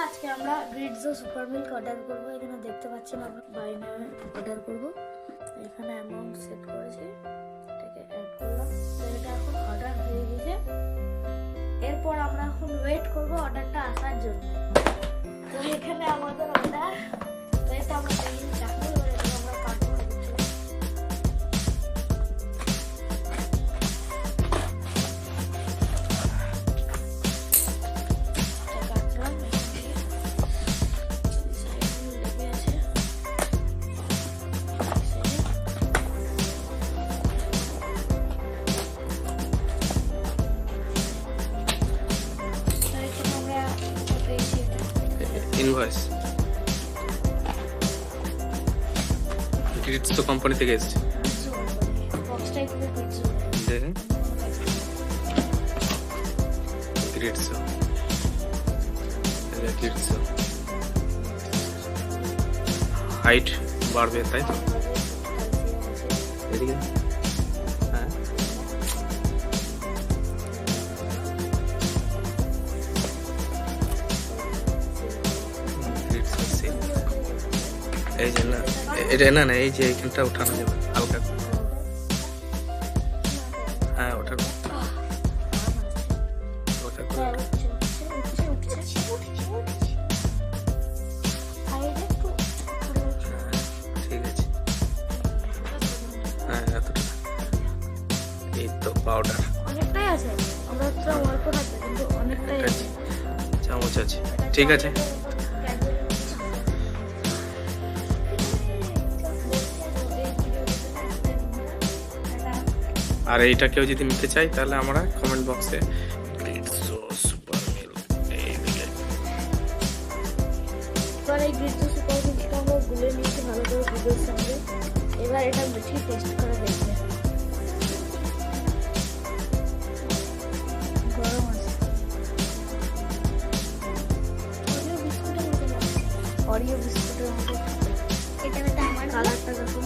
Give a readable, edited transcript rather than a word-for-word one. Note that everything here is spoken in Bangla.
আজকে আমরা গ্রিটজো সুপার মিল্ক অর্ডার করব। এখানে দেখতে পাচ্ছেন আমরা বাই নামে অর্ডার করব। এখানে অ্যামাউন্ট সেট করেছি, এটাকে অ্যাড করলাম। তো এটা এখন অর্ডার হয়ে গেছে। এরপর আমরা এখন ওয়েট করব অর্ডারটা আসার জন্য। তো এখানে আমাদের অর্ডার, তো এটা আমরা দেখো আমরা কাটবো। ইনভয়েস গ্রিটজো কোম্পানি থেকে এসেছে। দেখেন গ্রিটজো, গ্রিটজো হাইট বাড়বে, তাই তো? এদিকে হ্যাঁ, এই যে না, এটা না না, এই যে এইখানটা উঠানো যাবে হালকা, হ্যাঁ ওটা ওটা করে ঠিক আছে। হ্যাঁ এতটা, এই তো পাউডার অনেকটাই আছে, আমরা তো অল্প থাকবে কিন্তু অনেকটাই আছে, চামচ আছে, ঠিক আছে। আর এইটা কেউ যদি নিতে চাই তাহলে আমরা কমেন্ট বক্সে গ্রিটজো সুপার মিল্ক এইদিকে। এবার এই গ্রিটজো সুপার মিল্কটা আমরা গুলে নিয়েছি ভালো করে দুধের সঙ্গে। এবার এটা মিষ্টি টেস্ট করে দেখবে। গরম আছে, অরিও বিস্কুটের মতো। এটা আমার কালারটা দেখুন।